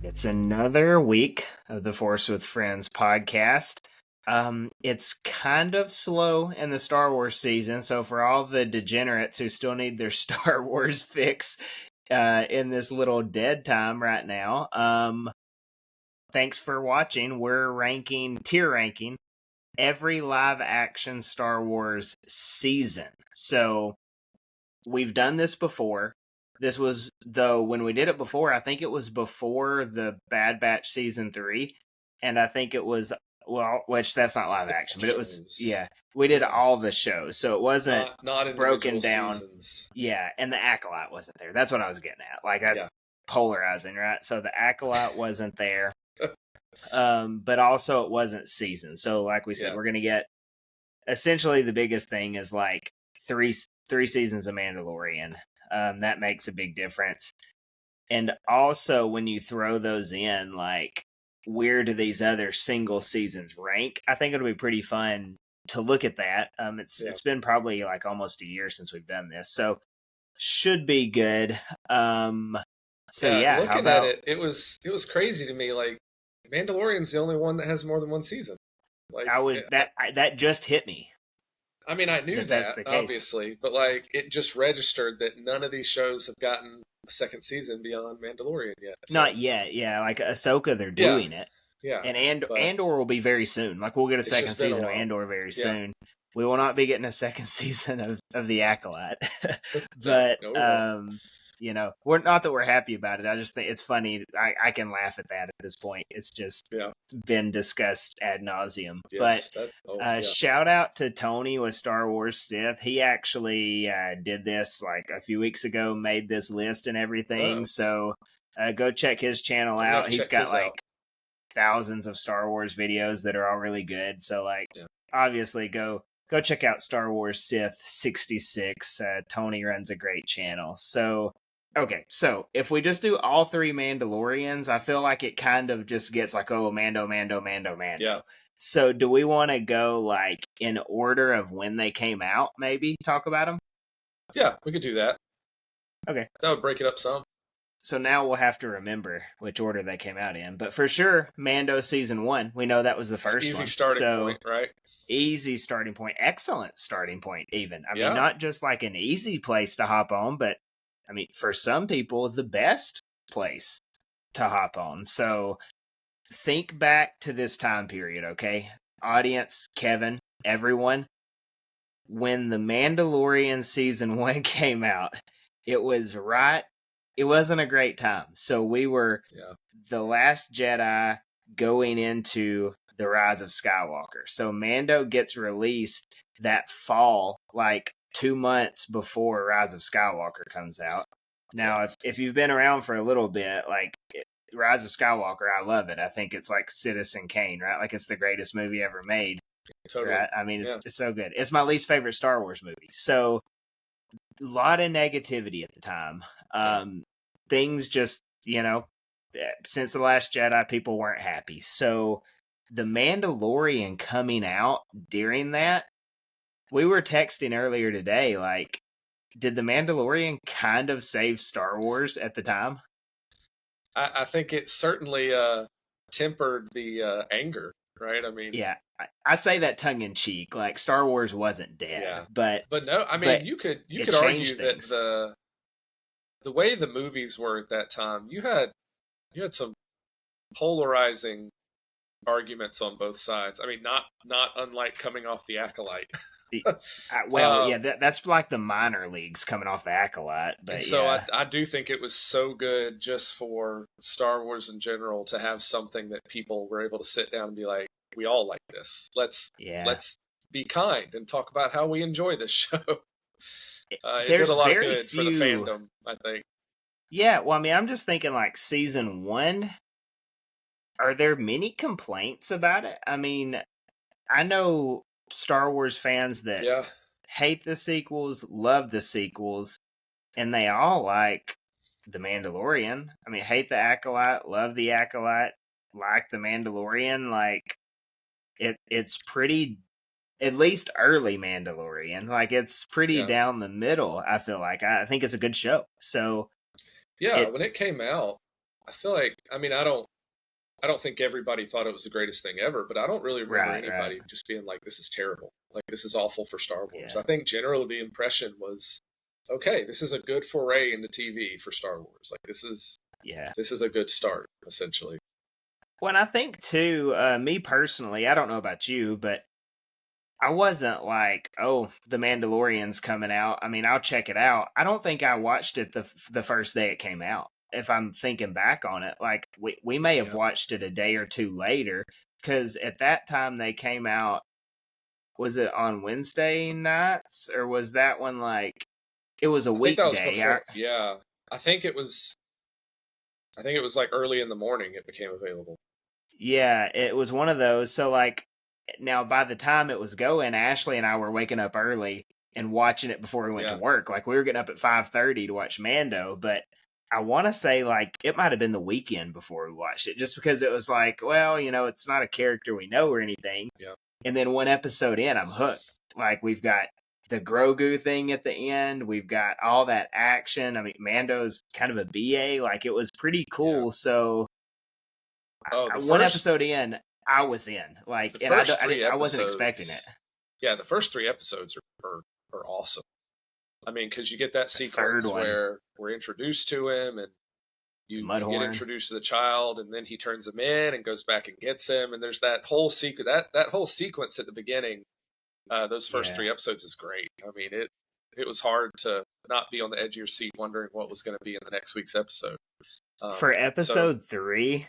It's another week of the Force with Friends podcast. It's kind of slow in the Star Wars season, so for all the degenerates who still need their Star Wars fix in this little dead time right now, thanks for watching. We're tier ranking every live action Star Wars season. So we've done this before. This was, though, when we did it before, I think it was before the Bad Batch Season 3. And I think it was, which that's not live action, but it was, we did all the shows. So it wasn't not broken down. Seasons. Yeah, and the Acolyte wasn't there. That's what I was getting at. Polarizing, right? So the Acolyte wasn't there. But also it wasn't seasoned. So like we said, we're going to get, essentially the biggest thing is like three seasons of Mandalorian. That makes a big difference. And also when you throw those in, like, where do these other single seasons rank? I think it'll be pretty fun to look at that. It's been probably like almost a year since we've done this, so should be good. Looking at it, it was crazy to me. Like, Mandalorian's the only one that has more than one season. Like, that just hit me. I mean, I knew that obviously, but like, it just registered that none of these shows have gotten a second season beyond Mandalorian yet. So. Not yet, yeah. Like Ahsoka, they're doing it. Yeah. And Andor will be very soon. Like, we'll get a second season of Andor very soon. We will not be getting a second season of The Acolyte. But we're not that we're happy about it. I just think it's funny. I can laugh at that at this point. It's just been discussed ad nauseum. Yes, but shout out to Tony with Star Wars Sith. He actually did this like a few weeks ago, made this list and everything. So go check his channel out. He's got thousands of Star Wars videos that are all really good. So obviously go check out Star Wars Sith 66. Tony runs a great channel. So okay, so if we just do all three Mandalorians, I feel like it kind of just gets like, Mando. Yeah. So do we want to go like in order of when they came out, maybe talk about them? Yeah, we could do that. Okay. That would break it up some. So now we'll have to remember which order they came out in. But for sure, Mando Season 1, we know that was the first one. Easy starting point, right? Easy starting point. Excellent starting point, even. I mean, not just like an easy place to hop on, but I mean, for some people, the best place to hop on. So think back to this time period, okay? Audience, Kevin, everyone. When The Mandalorian Season 1 came out, it wasn't a great time. So we were The Last Jedi going into The Rise of Skywalker. So Mando gets released that fall, like 2 months before Rise of Skywalker comes out. Now, if you've been around for a little bit, like Rise of Skywalker, I love it. I think it's like Citizen Kane, right? Like, it's the greatest movie ever made. Totally. Right? I mean, it's so good. It's my least favorite Star Wars movie. So a lot of negativity at the time. Things just, since The Last Jedi, people weren't happy. So The Mandalorian coming out during that, we were texting earlier today, like, did The Mandalorian kind of save Star Wars at the time? I think it certainly tempered the anger, right? I mean... Yeah, I say that tongue-in-cheek, like, Star Wars wasn't dead, but no, I mean, you could argue that the way the movies were at that time, you had some polarizing arguments on both sides. I mean, not unlike coming off The Acolyte. That's like the minor leagues coming off The Acolyte. But so I do think it was so good just for Star Wars in general to have something that people were able to sit down and be like, we all like this. Let's be kind and talk about how we enjoy this show. It did a lot of good for the fandom, I think. Yeah, well, I mean, I'm just thinking like Season 1. Are there many complaints about it? I mean, I know Star Wars fans that hate the sequels, love the sequels, and they all like The Mandalorian. I mean, hate the Acolyte, love the Acolyte, like The Mandalorian. Like, it's pretty, at least early Mandalorian. Like, it's pretty down the middle, I feel like. I think it's a good show. So when it came out, I feel like, I mean, I don't think everybody thought it was the greatest thing ever, but I don't really remember anybody just being like, this is terrible. Like, this is awful for Star Wars. I think generally the impression was, okay, this is a good foray into TV for Star Wars. Like, this is a good start, essentially. Well, and I think too, me personally, I don't know about you, but I wasn't like, oh, The Mandalorian's coming out. I mean, I'll check it out. I don't think I watched it the first day it came out. If I'm thinking back on it, like we may have watched it a day or two later, because at that time they came out. Was it on Wednesday nights, or was that one like it was a weekday? I think that was before. Yeah, I think it was like early in the morning it became available. Yeah, it was one of those. So like now by the time it was going, Ashley and I were waking up early and watching it before we went to work. Like we were getting up at 5:30 to watch Mando, but I want to say like it might have been the weekend before we watched it, just because it was like, well, you know, it's not a character we know or anything. Yeah. And then one episode in, I'm hooked. Like we've got the Grogu thing at the end. We've got all that action. I mean, Mando's kind of a BA. Like it was pretty cool. Yeah. So one episode in, I was in. Like, and I wasn't expecting it. Yeah, the first 3 episodes are awesome. I mean, because you get that sequence where we're introduced to him, and you get introduced to the child, and then he turns him in and goes back and gets him, and there's that whole sequence at the beginning. Those first 3 episodes is great. I mean, it was hard to not be on the edge of your seat wondering what was going to be in the next week's episode. For episode 3,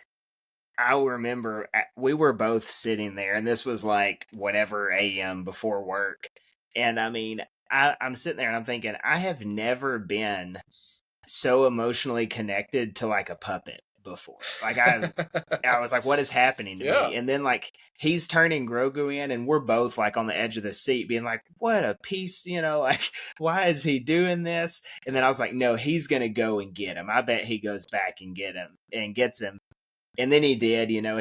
I remember we were both sitting there, and this was like whatever AM before work, and I mean, I'm sitting there and I'm thinking, I have never been so emotionally connected to like a puppet before. Like I was like, what is happening to me? And then like he's turning Grogu in, and we're both like on the edge of the seat being like, what a piece, you know, like why is he doing this? And then I was like, no, he's gonna go and get him. I bet he goes back and gets him. And then he did, you know,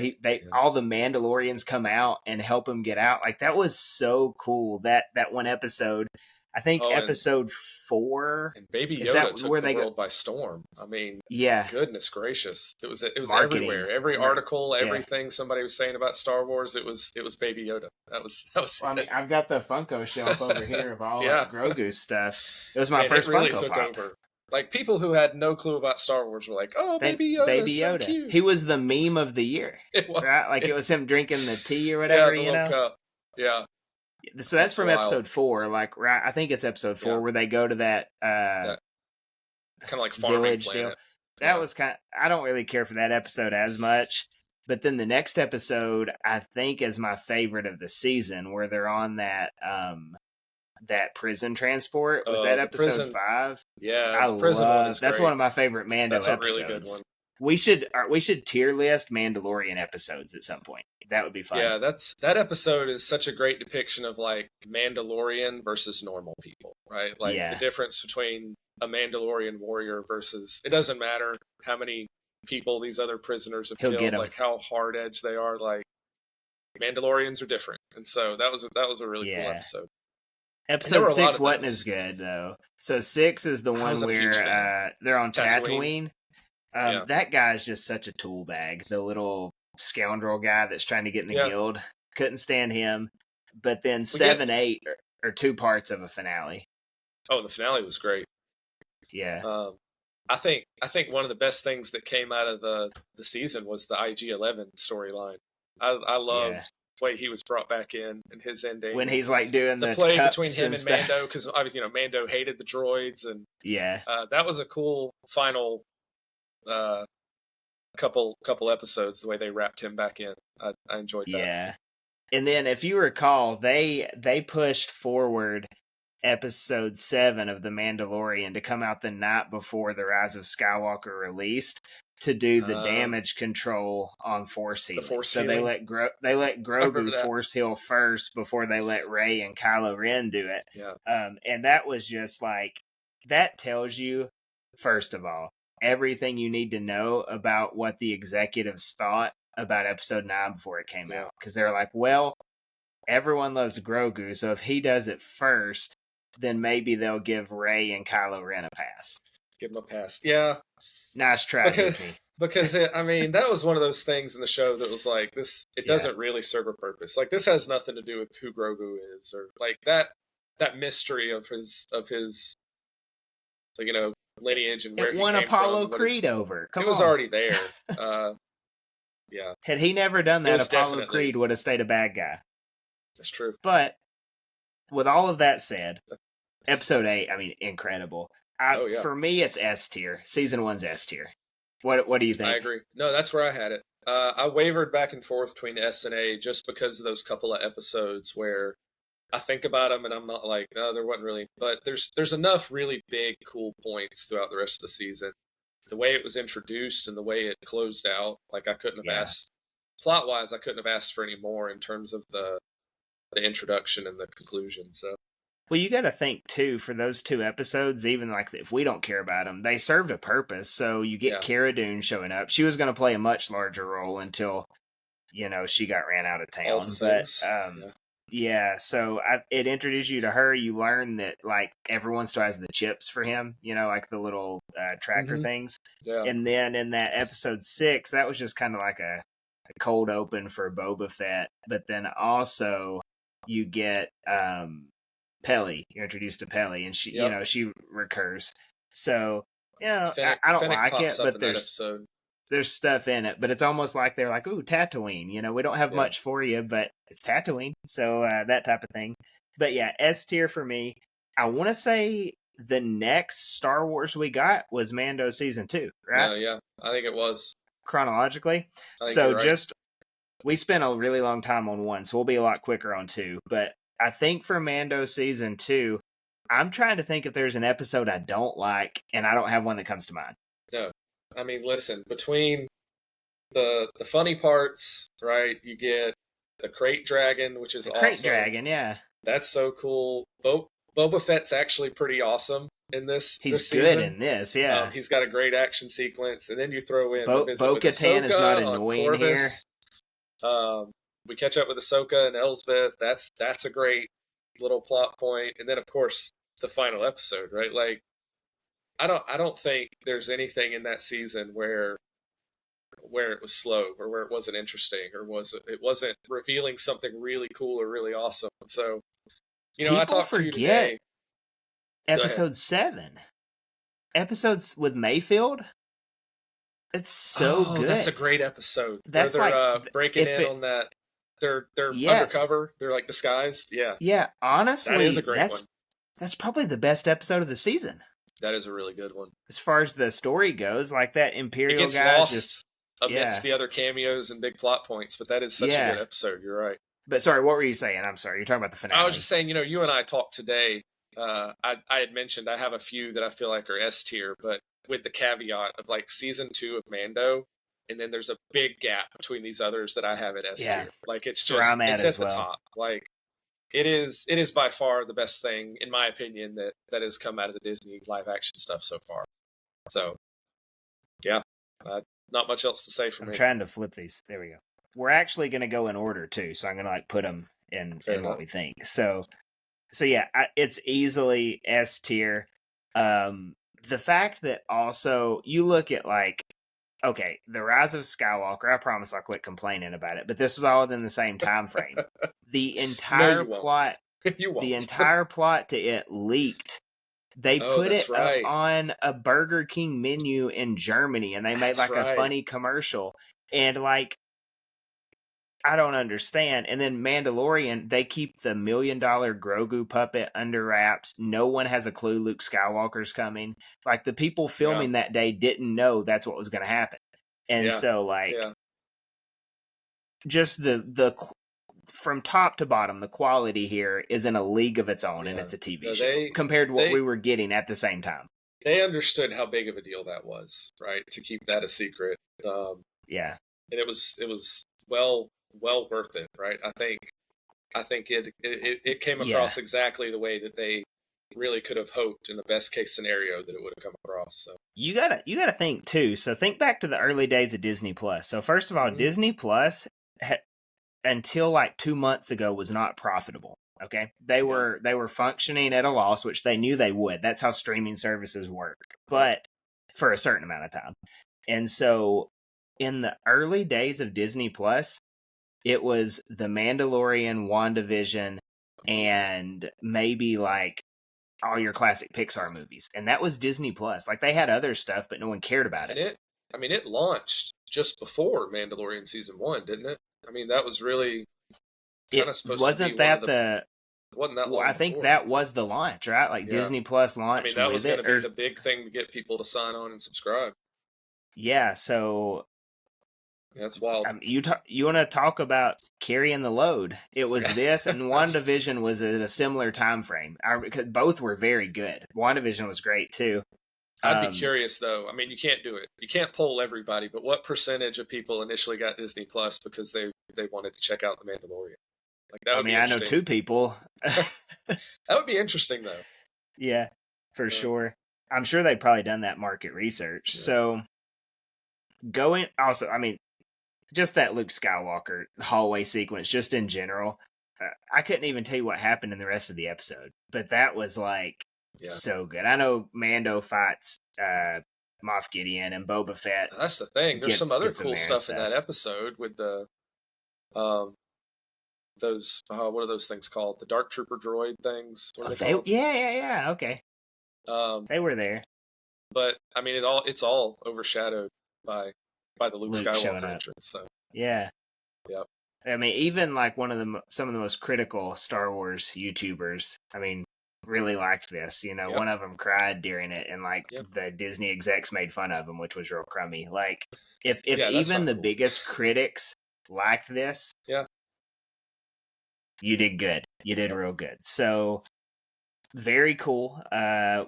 all the Mandalorians come out and help him get out. Like that was so cool. That one episode, I think episode 4. And Baby Yoda took the world by storm. I mean, goodness gracious. It was marketing everywhere. Every article, everything somebody was saying about Star Wars, it was Baby Yoda. That was well, I mean, I've got the Funko shelf over here of all Grogu stuff. It was my first Funko took pop. Over. Like, people who had no clue about Star Wars were like, oh, Baby Yoda. So cute. He was the meme of the year. Right? Like, it was him drinking the tea or whatever, you know? Cup. Yeah. So that's from wild. Episode 4. Like, right? I think it's episode 4 where they go to that kind of like farming village planet. Deal. That was I don't really care for that episode as much. But then the next episode, I think, is my favorite of the season, where they're on that prison transport. Was that episode 5? Yeah, I love. That's one of my favorite Mando episodes. That's a really good one. We should tier list Mandalorian episodes at some point. That would be fun. Yeah, that episode is such a great depiction of like Mandalorian versus normal people, right? Like the difference between a Mandalorian warrior versus, it doesn't matter how many people these other prisoners have killed, like how hard edged they are. Like Mandalorians are different, and so that was a really cool episode. Episode 6 wasn't as good, though. So 6 is the one where they're on Tatooine. That guy's just such a tool bag. The little scoundrel guy that's trying to get in the guild. Couldn't stand him. But then 7, 8 are 2 parts of a finale. Oh, the finale was great. Yeah. I think one of the best things that came out of the season was the IG-11 storyline. I loved the way he was brought back in and his ending. When he's like doing the play between him and Mando, because obviously, you know, Mando hated the droids, and that was a cool final couple episodes. The way they wrapped him back in, I enjoyed that. Yeah, and then if you recall, they pushed forward episode 7 of The Mandalorian to come out the night before The Rise of Skywalker released, to do the damage control on force healing. They let Grogu force heal first before they let Rey and Kylo Ren do it. Yeah. And that was just like, that tells you, first of all, everything you need to know about what the executives thought about episode 9 before it came out. Because they're like, well, everyone loves Grogu, so if he does it first, then maybe they'll give Rey and Kylo Ren a pass. Give them a pass. Yeah. Nice try, Disney. Because that was one of those things in the show that was like this. It doesn't really serve a purpose. Like this has nothing to do with who Grogu is, or like that mystery of his lineage and where it he won came Apollo from. Creed over. Come it was on. already there. Yeah. Had he never done that, Apollo Creed would have stayed a bad guy. That's true. But with all of that said, episode 8, incredible. For me, it's S tier. Season 1's S tier. What do you think? I agree. No, that's where I had it. I wavered back and forth between S and A just because of those couple of episodes where I think about them and I'm not like, no, there wasn't really. But there's enough really big, cool points throughout the rest of the season. The way it was introduced and the way it closed out, like I couldn't have asked. Plot-wise, I couldn't have asked for any more in terms of the introduction and the conclusion. So. Well, you got to think, too, for those 2 episodes, even like if we don't care about them, they served a purpose. So you get Cara Dune showing up. She was going to play a much larger role until, she got ran out of town. So it introduced you to her. You learn that, like, everyone still has the chips for him, like the little tracker things. Yeah. And then in that episode 6, that was just kind of like a cold open for Boba Fett. But then also you get... Pelly, you're introduced to Pelly, and she, she recurs. So, I don't like it, but there's stuff in it. But it's almost like they're like, ooh, Tatooine. We don't have much for you, but it's Tatooine. So that type of thing. But yeah, S tier for me. I want to say the next Star Wars we got was Mando season 2, right? Yeah, I think it was chronologically. So right. We spent a really long time on 1, so we'll be a lot quicker on 2, but. I think for Mando season 2, I'm trying to think if there's an episode I don't like, and I don't have one that comes to mind. No, listen, between the funny parts, right? You get the Crate Dragon, which is awesome. Crate Dragon, yeah, that's so cool. Boba Fett's actually pretty awesome in this. He's good in this, yeah. He's got a great action sequence, and then you throw in Bo-Katan is not annoying here. We catch up with Ahsoka and Elsbeth. That's a great little plot point. And then, of course, the final episode, right? Like, I don't think there's anything in that season where it was slow or where it wasn't interesting or it wasn't revealing something really cool or really awesome. So, I talked to you today. Episode 7, episodes with Mayfield. It's so good. That's a great episode. That's where they're like breaking in on that. They're undercover. They're like disguised. Yeah. Yeah. Honestly, that is a great one. That's probably the best episode of the season. That is a really good one. As far as the story goes, like that Imperial guy just amidst the other cameos and big plot points, but that is such a good episode. You're right. But sorry, what were you saying? I'm sorry. You're talking about the finale. I was just saying, you and I talked today. I had mentioned I have a few that I feel like are S tier, but with the caveat of like season 2 of Mando. And then there's a big gap between these others that I have at S tier. Like it's just it's at the top. Like it is by far the best thing, in my opinion, that has come out of the Disney live action stuff so far. So yeah, not much else to say from me. I'm trying to flip these. There we go. We're actually going to go in order too, so I'm going to like put them in what we think. So yeah, it's easily S tier. The fact that also you look at like. Okay, The Rise of Skywalker, I promise I'll quit complaining about it, but this was all within the same time frame. The entire plot to it leaked. They put it up on a Burger King menu in Germany, and they made a funny commercial. And like, I don't understand. And then Mandalorian, they keep the $1 million Grogu puppet under wraps. No one has a clue Luke Skywalker's coming. Like, the people filming that day didn't know that's what was going to happen. And so, like, just the from top to bottom, the quality here is in a league of its own, and it's a TV show compared to what we were getting at the same time. They understood how big of a deal that was, right? To keep that a secret. And it was well worth it, right? I think it came across exactly the way that they really could have hoped in the best case scenario that it would have come across. So you gotta think too. So think back to the early days of Disney Plus. So first of all, Disney Plus until like 2 months ago was not profitable. Okay, they were functioning at a loss, which they knew they would. That's how streaming services work, but for a certain amount of time. And so in the early days of Disney Plus, it was The Mandalorian, WandaVision, and maybe like all your classic Pixar movies. And that was Disney Plus. Like they had other stuff, but no one cared about it. It launched just before Mandalorian season 1, didn't it? I mean, that was really kind of supposed to be wasn't that long. I think before. that was the launch, right? Like Disney Plus launched. I mean, that was going to be the big thing to get people to sign on and subscribe. Yeah, so that's wild. You want to talk about carrying the load? It was this, and WandaVision was at a similar time frame. Because both were very good. WandaVision was great too. I'd be curious though. I mean, you can't do it. You can't poll everybody, but what percentage of people initially got Disney Plus because they wanted to check out The Mandalorian? Like that would be interesting. I know 2 people. That would be interesting though. Yeah, for sure. I'm sure they've probably done that market research. Yeah. So just that Luke Skywalker hallway sequence, just in general, I couldn't even tell you what happened in the rest of the episode, but that was like so good. I know Mando fights Moff Gideon and Boba Fett. That's the thing. There's some other cool stuff in that episode with the those what are those things called? The Dark Trooper droid things. What are they called? Yeah. Okay. They were there, but I mean, it's all overshadowed by the Luke Skywalker entrance. So yeah. Yep. I mean, even like some of the most critical Star Wars YouTubers, I mean, really liked this. You know, one of them cried during it, and like the Disney execs made fun of him, which was real crummy. Like, if even the biggest critics liked this, you did good. You did real good. So very cool.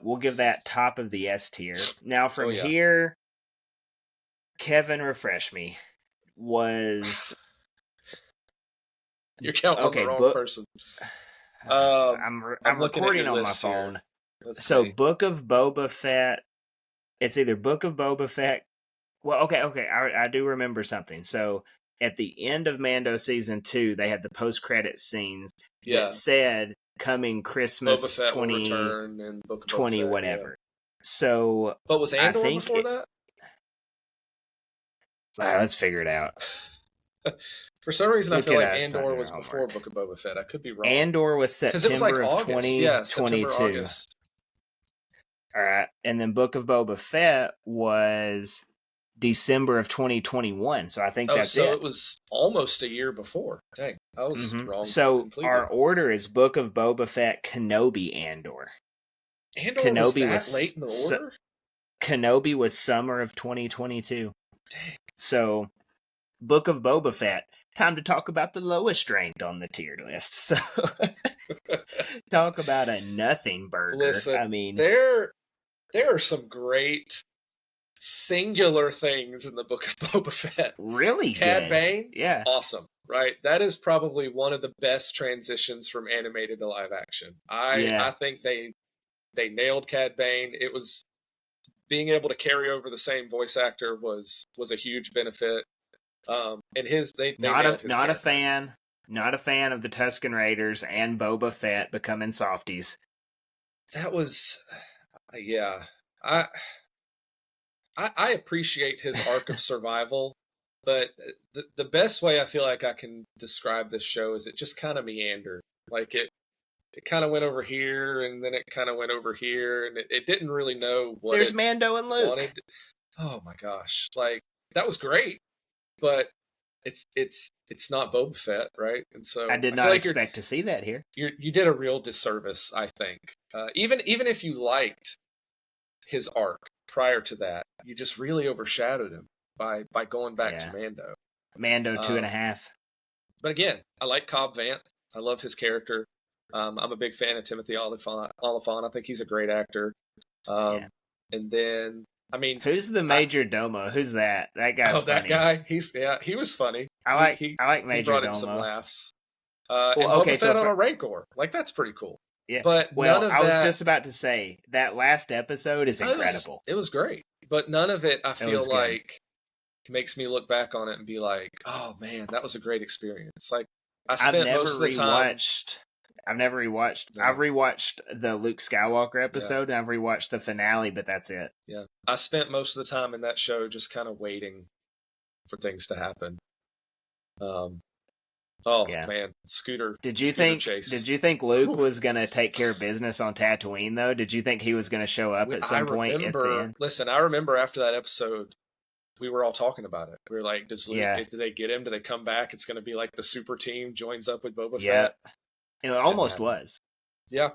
We'll give that top of the S tier. Now from here, Kevin, refresh me. Was you're counting on the wrong person? I'm recording on my phone. So see. Book of Boba Fett. It's either Book of Boba Fett. Well, okay. I do remember something. So at the end of Mando season 2, they had the post-credit scenes that said coming Christmas 2020 whatever. Yeah. So, but was Andor before that? Let's figure it out. For some reason, I feel like Andor was before Book of Boba Fett. I could be wrong. Andor was September of 2022. Yeah, September, August. All right. And then Book of Boba Fett was December of 2021. So I think that's it. So it was almost a year before. Dang, I was wrong. So completely. Our order is Book of Boba Fett, Kenobi, Andor. Kenobi was late in the order? Kenobi was summer of 2022. Dang. So, Book of Boba Fett. Time to talk about the lowest ranked on the tier list. So, talk about a nothing burger. Listen, I mean, there are some great singular things in the Book of Boba Fett. Really Cad good. Bane, yeah, awesome. Right, that is probably one of the best transitions from animated to live action. I think they nailed Cad Bane. It was being able to carry over the same voice actor was a huge benefit. And they not a fan of the Tusken Raiders and Boba Fett becoming softies. That was, I appreciate his arc of survival, but the best way I feel like I can describe this show is it just kind of meandered. Like it kind of went over here, and then it kind of went over here, and it didn't really know what. There's Mando and Luke. Oh my gosh! Like that was great, but it's not Boba Fett, right? And so I did not expect to see that here. You did a real disservice, I think. Even if you liked his arc prior to that, you just really overshadowed him by going back to Mando. Mando 2.5. But again, I like Cobb Vanth. I love his character. I'm a big fan of Timothy Olyphant. I think he's a great actor. And then, I mean, who's the Major Domo? Who's that? That guy's funny. That guy. He was funny. I like Major he brought Domo. In some laughs. And Boba Fett on a Rancor. Like that's pretty cool. Yeah. But I was just about to say that last episode is incredible. It was great. But none of it, I feel like, makes me look back on it and be like, oh man, that was a great experience. Like I spent most of the time. I've never rewatched. No. I've rewatched the Luke Skywalker episode, and I've rewatched the finale, but that's it. Yeah, I spent most of the time in that show just kind of waiting for things to happen. Man, Scooter. Did you think? Chase. Did you think Luke was gonna take care of business on Tatooine though? Did you think he was gonna show up at some point at the end? Listen, I remember after that episode, we were all talking about it. We were like, "Does Luke? Did they get him? Do they come back? It's gonna be like the super team joins up with Boba Fett." And it almost was. Yeah.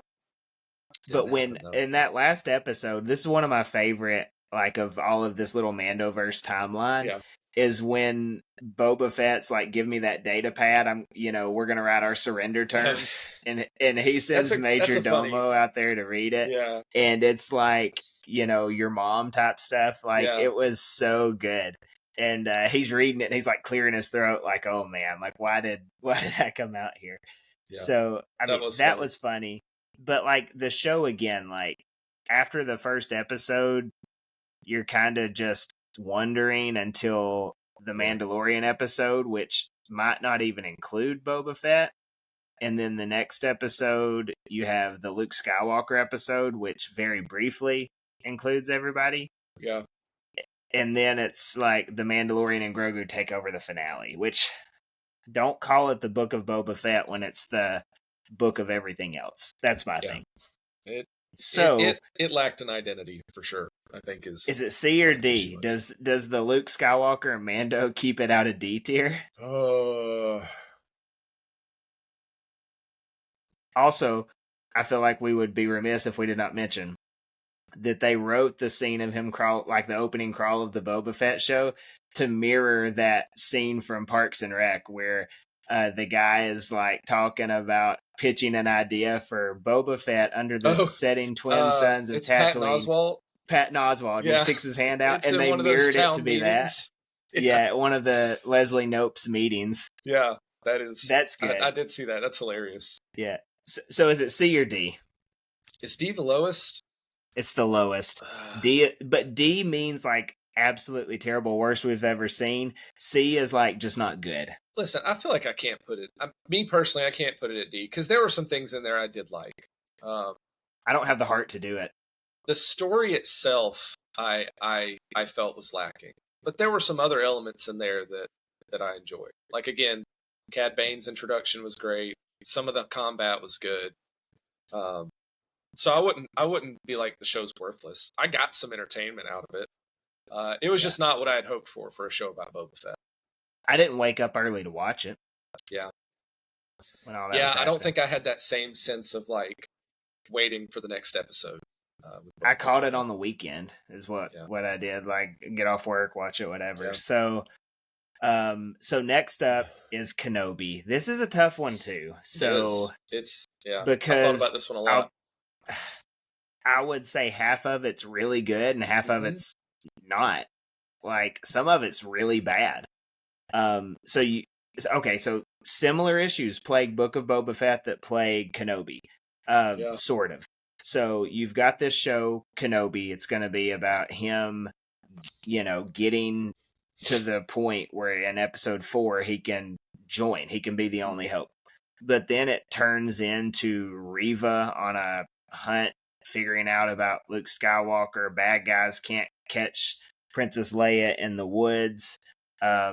But when in that last episode, this is one of my favorite, like, of all of this little Mandoverse timeline, is when Boba Fett's like, "Give me that data pad. We're gonna write our surrender terms," and he sends Major Domo out there to read it. Yeah, and it's like, your mom type stuff. Like, it was so good. And he's reading it, and he's like clearing his throat, like, "Oh man, like why did I come out here?" Yeah. So that was funny. But like the show again, like after the first episode, you're kind of just wondering until the Mandalorian episode, which might not even include Boba Fett. And then the next episode, you have the Luke Skywalker episode, which very briefly includes everybody. Yeah. And then it's like the Mandalorian and Grogu take over the finale, which don't call it the Book of Boba Fett when it's the book of everything else. That's my thing. It lacked an identity for sure. I think is it C or D? Does the Luke Skywalker and Mando keep it out of D tier? Also, I feel like we would be remiss if we did not mention that they wrote the scene of him crawl, like the opening crawl of the Boba Fett show, to mirror that scene from Parks and Rec where the guy is like talking about pitching an idea for Boba Fett under the setting twin suns of Tatooine. Patton Oswalt. He sticks his hand out, and they mirrored it to be meetings. That. Yeah, one of the Leslie Knope's meetings. Yeah, that's good. I did see that. That's hilarious. Yeah. So is it C or D? Is D the lowest? It's the lowest. But D means like absolutely terrible, worst we've ever seen. C is like just not good. Listen, I feel like I can't put it. Me personally, I can't put it at D because there were some things in there I did like. I don't have the heart to do it. The story itself, I felt was lacking, but there were some other elements in there that I enjoyed. Like again, Cad Bane's introduction was great. Some of the combat was good. So I wouldn't be like the show's worthless. I got some entertainment out of it. It was just not what I had hoped for a show about Boba Fett. I didn't wake up early to watch it. Yeah. I don't think I had that same sense of like waiting for the next episode. I caught it on the weekend is what I did. Like get off work, watch it, whatever. Yeah. So next up is Kenobi. This is a tough one too. So it's because I thought about this one a lot. I would say half of it's really good and half of it's not. Like some of it's really bad. So similar issues plague Book of Boba Fett that plague Kenobi. Sort of. So you've got this show, Kenobi. It's going to be about him, getting to the point where in episode 4 he can join. He can be the only hope. But then it turns into Reva on a hunt, figuring out about Luke Skywalker. Bad guys can't catch Princess Leia in the woods. The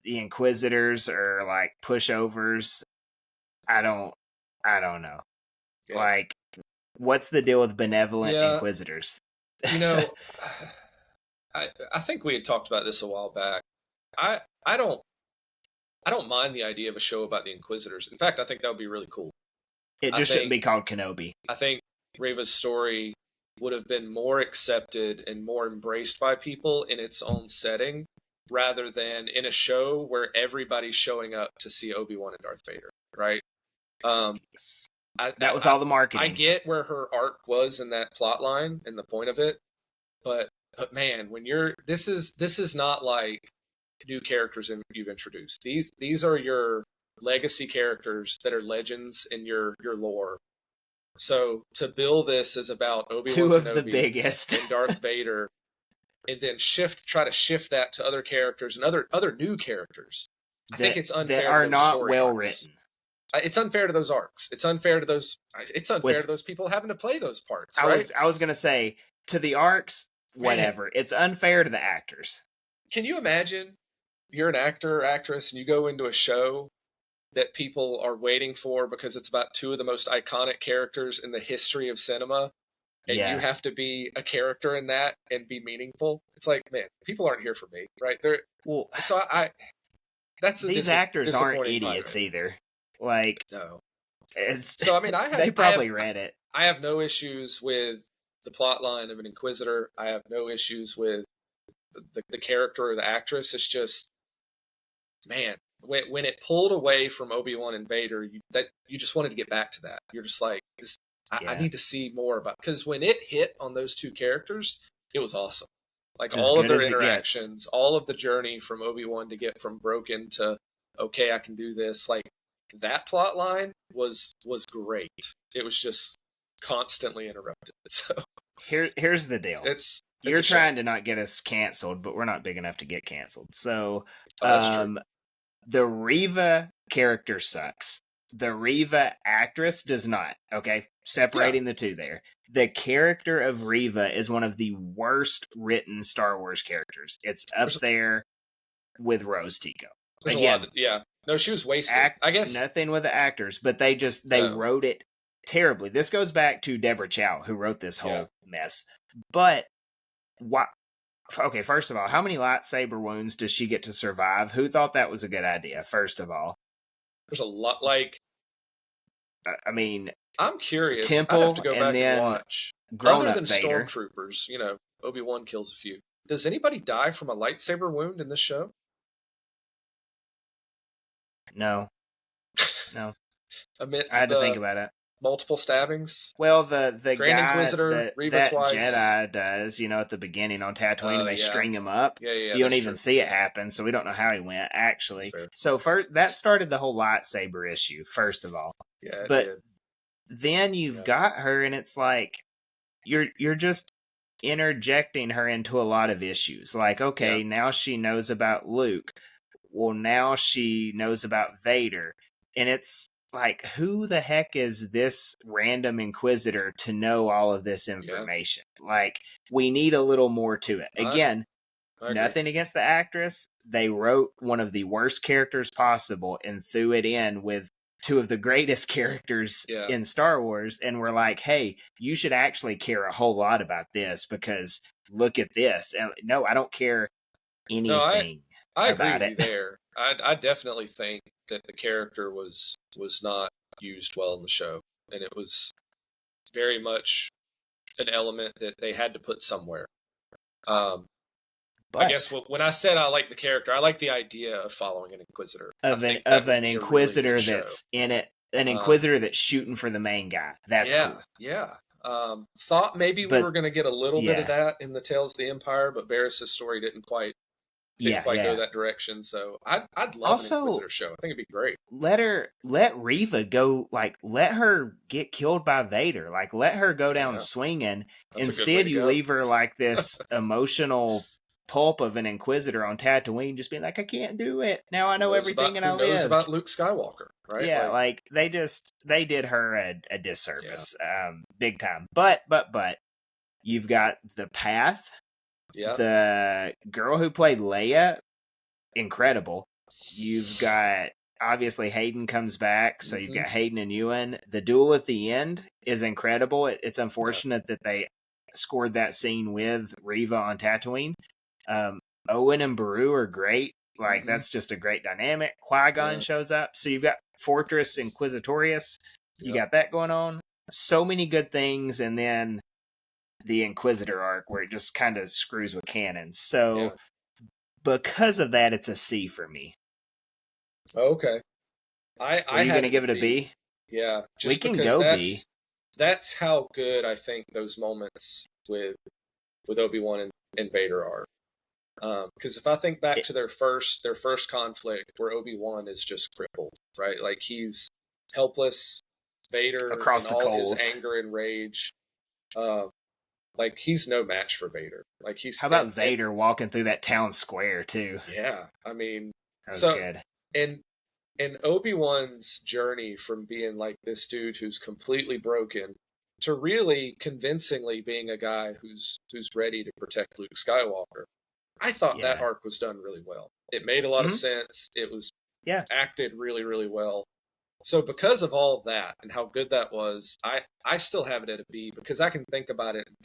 Inquisitors are like pushovers. I don't know. Yeah. Like, what's the deal with benevolent Inquisitors? I think we had talked about this a while back. I don't mind the idea of a show about the Inquisitors. In fact, I think that would be really cool. It just shouldn't be called Kenobi. I think Reva's story would have been more accepted and more embraced by people in its own setting, rather than in a show where everybody's showing up to see Obi-Wan and Darth Vader, right? That was all the marketing. I get where her arc was in that plot line and the point of it, but man, when this is not like new characters you've introduced. These are your legacy characters that are legends in your lore. So to bill this as about Obi-Wan two of Kenobi the biggest and Darth Vader, and then try to shift that to other characters and other new characters. I think it's unfair. That are not well written. it's unfair to those arcs. It's unfair to those people having to play those parts. Right? I was gonna say, to the arcs, whatever. Man. It's unfair to the actors. Can you imagine you're an actor or actress and you go into a show that people are waiting for because it's about two of the most iconic characters in the history of cinema, and you have to be a character in that and be meaningful? It's like, man, people aren't here for me, right? These actors aren't idiots either. Like, no. So I mean, they probably read it. I have no issues with the plot line of an Inquisitor. I have no issues with the character or the actress. It's just, man, when it pulled away from Obi-Wan and Vader, you just wanted to get back to that. You're just like, I need to see more about, because when it hit on those two characters, it was awesome. Like all of their interactions, all of the journey from Obi-Wan to get from broken to, okay, I can do this. Like that plot line was great. It was just constantly interrupted. So here's the deal. You're trying to not get us canceled, but we're not big enough to get canceled. So that's true. The Reva character sucks. The Reva actress does not. Okay, separating the two there. The character of Reva is one of the worst written Star Wars characters. It's up there with Rose Tico. Again, no, she was wasted. I guess nothing with the actors, but they wrote it terribly. This goes back to Deborah Chow, who wrote this whole mess. But why? Okay, first of all, how many lightsaber wounds does she get to survive? Who thought that was a good idea? First of all, there's a lot. Like, I mean, I'm curious. Temple, I have to go back and watch. Other than Vader. Stormtroopers, Obi-Wan kills a few. Does anybody die from a lightsaber wound in this show? No. Amidst I had to think about it. Multiple stabbings. Well, the Grand guy Inquisitor, that twice. Jedi does, at the beginning on Tatooine, and they string him up. Yeah, you don't even see it happen, so we don't know how he went, actually. So that started the whole lightsaber issue, first of all. Yeah, but then you've got her, and it's like you're just interjecting her into a lot of issues. Like, okay, now she knows about Luke. Well, now she knows about Vader, and it's like, who the heck is this random Inquisitor to know all of this information? Like, we need a little more to it. Again, nothing against the actress. They wrote one of the worst characters possible and threw it in with two of the greatest characters in Star Wars, and we're like, hey, you should actually care a whole lot about this, because look at this. And no, I don't care anything. I agree with you there. I definitely think that the character was not used well in the show, and it was very much an element that they had to put somewhere. I guess when I said I like the character, I like the idea of following an Inquisitor. Of an Inquisitor really that's in it, an Inquisitor that's shooting for the main guy. That's cool. Yeah. Thought maybe we were going to get a little bit of that in the Tales of the Empire, but Barris's story didn't quite go that direction. So I'd love an Inquisitor show. I think it'd be great. Let Reva go, like, let her get killed by Vader. Like, let her go down swinging. Instead, you leave her like this emotional pulp of an Inquisitor on Tatooine, just being like, I can't do it. Now I know everything and I live. Knows about Luke Skywalker, right? Yeah, like they did her a disservice, big time. But you've got the Path. Yeah. The girl who played Leia, incredible. You've got, obviously, Hayden comes back, so you've got Hayden and Ewan. The duel at the end is incredible. It's unfortunate that they scored that scene with Reva on Tatooine. Owen and Beru are great. Like, that's just a great dynamic. Qui-Gon shows up. So you've got Fortress Inquisitorius. You got that going on. So many good things, and then the Inquisitor arc where it just kind of screws with canon. So because of that, it's a C for me. Okay. Are you going to give it a B? Yeah. We can go B. That's how good I think those moments with Obi-Wan and Vader are. Because if I think back to their first conflict where Obi-Wan is just crippled, right? Like, he's helpless. Vader, across the coals, his anger and rage. Like, he's no match for Vader. Like, how about Vader walking through that town square too? Yeah, I mean, that was good. And And Obi-Wan's journey from being like this dude who's completely broken to really convincingly being a guy who's ready to protect Luke Skywalker. I thought that arc was done really well. It made a lot of sense. It was acted really, really well. So because of all of that and how good that was, I still have it at a B because I can think about it and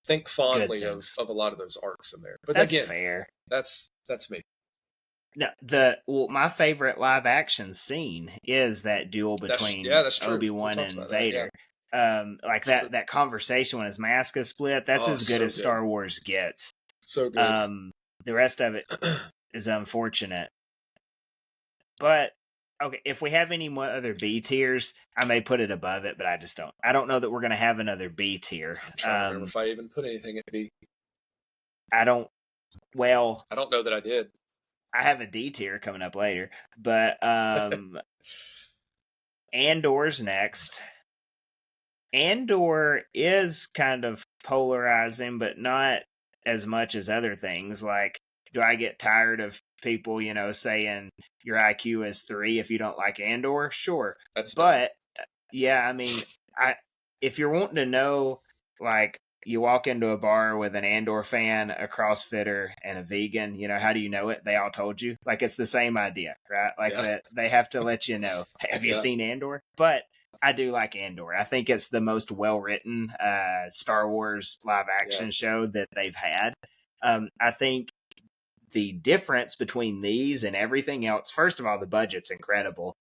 think fondly of a lot of those arcs in there. But that's again, fair. That's me. No, my favorite live action scene is that duel between Obi-Wan and Vader. Like that conversation when his mask is split, that's as good as Star Wars gets. So good. The rest of it is unfortunate. But okay, if we have any more other B tiers, I may put it above it, but I just don't. I don't know that we're going to have another B tier. I'm trying to remember if I even put anything at B. I don't know that I did. I have a D tier coming up later, but Andor's next. Andor is kind of polarizing, but not as much as other things. Like, do I get tired of people, saying your IQ is 3 if you don't like Andor? Sure. But yeah, I mean, if you're wanting to know, like, you walk into a bar with an Andor fan, a CrossFitter, and a vegan, how do you know it? They all told you. Like, it's the same idea, right? Like, that they have to let you know. Have you seen Andor? But I do like Andor. I think it's the most well-written Star Wars live-action show that they've had. I think the difference between these and everything else, first of all, the budget's incredible.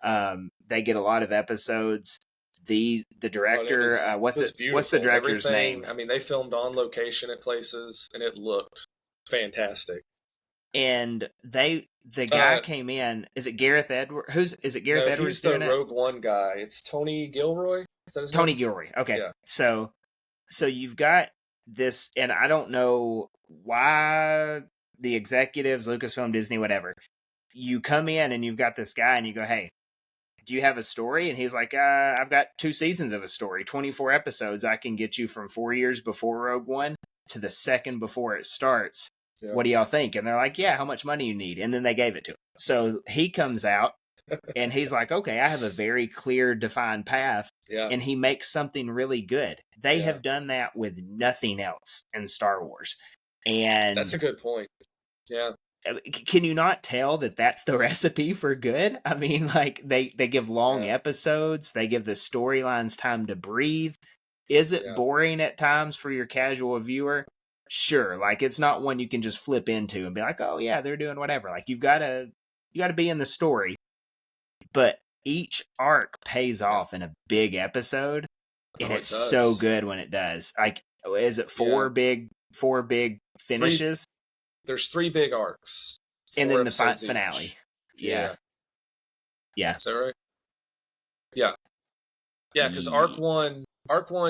They get a lot of episodes. The director, what's the director's name? I mean, they filmed on location at places, and it looked fantastic. And the guy came in. Is it Gareth Edwards? Is it Gareth Edwards? He's the Rogue One guy. It's Tony Gilroy. Is that his name? Tony Gilroy. Okay, so you've got this, and I don't know why the executives, Lucasfilm, Disney, whatever. You come in and you've got this guy, and you go, "Hey, do you have a story?" And he's like, I've got 2 seasons of a story, 24 episodes. I can get you from 4 years before Rogue One to the second before it starts. Yeah. What do y'all think? And they're like, yeah, how much money you need? And then they gave it to him. So he comes out and he's like, okay, I have a very clear, defined path. Yeah. And he makes something really good. They have done that with nothing else in Star Wars. And that's a good point. Yeah. Can you not tell that that's the recipe for good? I mean, like, they give long episodes. They give the storylines time to breathe. Is it boring at times for your casual viewer? Sure. Like, it's not one you can just flip into and be like, oh yeah, they're doing whatever. Like, you gotta be in the story. But each arc pays off in a big episode. And it's so good when it does. Like, is it 4 big finishes? There's 3 big arcs. And then the finale. Yeah. Is that right? Yeah. Yeah, because arc one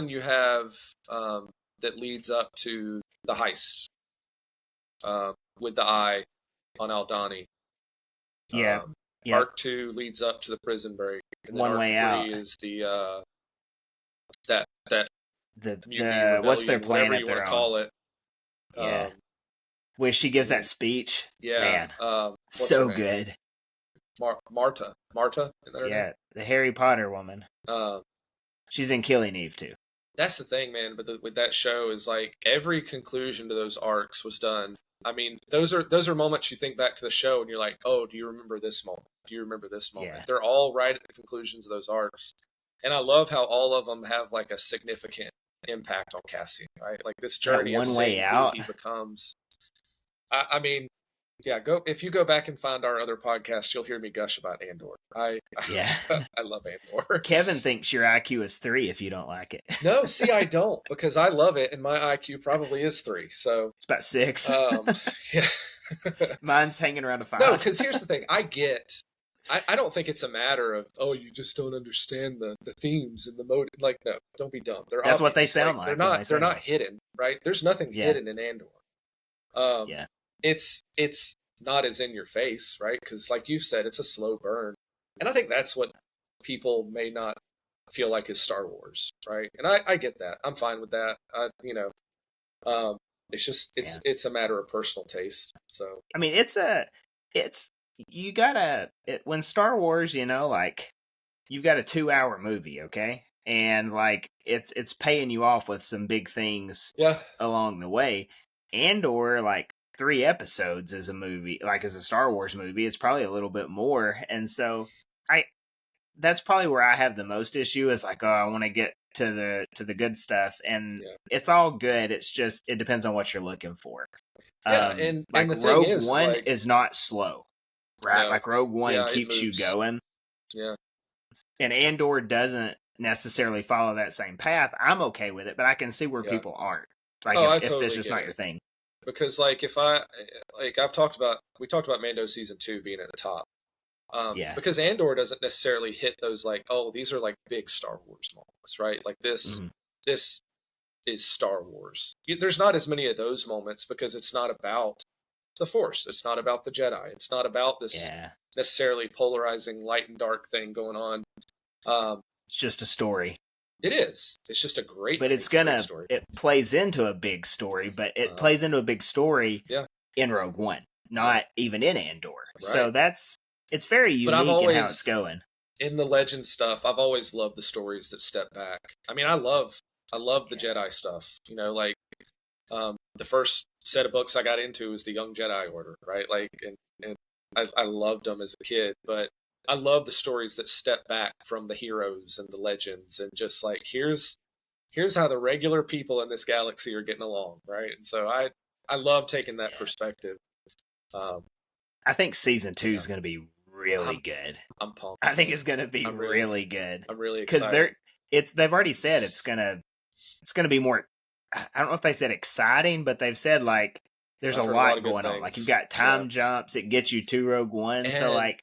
you have that leads up to the heist with the eye on Aldhani. Yeah. Arc 2 leads up to the prison break. And then One Way Out is the that the what's their planet whatever you want to call it. Yeah. Where she gives that speech. Yeah. Man, so good. Marta. Yeah, the Harry Potter woman. She's in Killing Eve too. That's the thing, man. But with that show is like every conclusion to those arcs was done. I mean, those are moments you think back to the show and you're like, oh, do you remember this moment? Do you remember this moment? Yeah. They're all right at the conclusions of those arcs. And I love how all of them have like a significant impact on Cassian, right? Like this journey of seeing who he becomes. I mean, yeah, if you go back and find our other podcast, you'll hear me gush about Andor. I love Andor. Kevin thinks your IQ is 3 if you don't like it. No, see, I don't, because I love it, and my IQ probably is 3. So it's about 6. Yeah. Mine's hanging around a 5. No, because here's the thing. I don't think it's a matter of, oh, you just don't understand the themes and the mode. Like, no, don't be dumb. That's obvious. What they sound like. They're not hidden, right? There's nothing hidden in Andor. It's not as in your face, right? Because like you said, it's a slow burn. And I think that's what people may not feel like is Star Wars, right? And I get that. I'm fine with that. It's just, it's a matter of personal taste. So, I mean, it's you gotta when Star Wars, like you've got a 2-hour movie, okay, and like it's paying you off with some big things along the way. Andor, like 3 episodes as a movie, like as a Star Wars movie, it's probably a little bit more, and so I that's probably where I have the most issue is like, oh, I want to get to the good stuff, and it's all good. It's just it depends on what you're looking for. And like the thing Rogue is One like, is not slow, right? no, Like Rogue One it keeps you moves. going. Yeah. And Andor doesn't necessarily follow that same path. I'm okay with it, but I can see where people aren't. Like if totally this is not your thing. Because like we talked about Mando season 2 being at the top. Because Andor doesn't necessarily hit those like, oh, these are like big Star Wars moments, right? Like this is Star Wars. There's not as many of those moments because it's not about the Force. It's not about the Jedi. It's not about this necessarily polarizing light and dark thing going on. It's just a story. It is. It's just a great. But it plays into a big story. But it plays into a big story in Rogue One, not even in Andor. Right. So it's very unique in how it's going. In the Legend stuff, I've always loved the stories that step back. I mean, I love the Jedi stuff. Like the first set of books I got into was the Young Jedi Order, right? Like, and I loved them as a kid, but I love the stories that step back from the heroes and the legends and just like, here's how the regular people in this galaxy are getting along, right? And so I love taking that perspective. I think season 2 is going to be really good. I'm pumped. I think it's going to be really good. I'm really excited because they've already said it's going to be more. I don't know if they said exciting, but they've said like there's a lot going on. Like you've got time jumps, it gets you to Rogue One. So like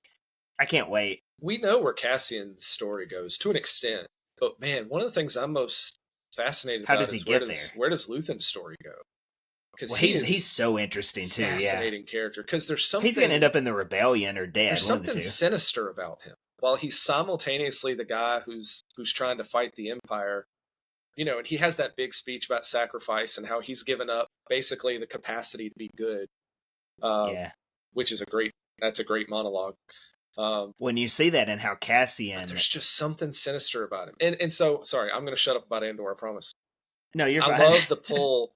I can't wait. We know where Cassian's story goes to an extent, but man, one of the things I'm most fascinated about is where does Luthen's story go? Because he's so interesting too. Fascinating character. Because there's something he's going to end up in the rebellion or dead. There's something sinister about him. While he's simultaneously the guy who's trying to fight the Empire, and he has that big speech about sacrifice and how he's given up basically the capacity to be good. Which is a great monologue. When you see that and how Cassian, there's just something sinister about him. And so, sorry, I'm going to shut up about Andor, I promise. No, you're fine. I love the pull,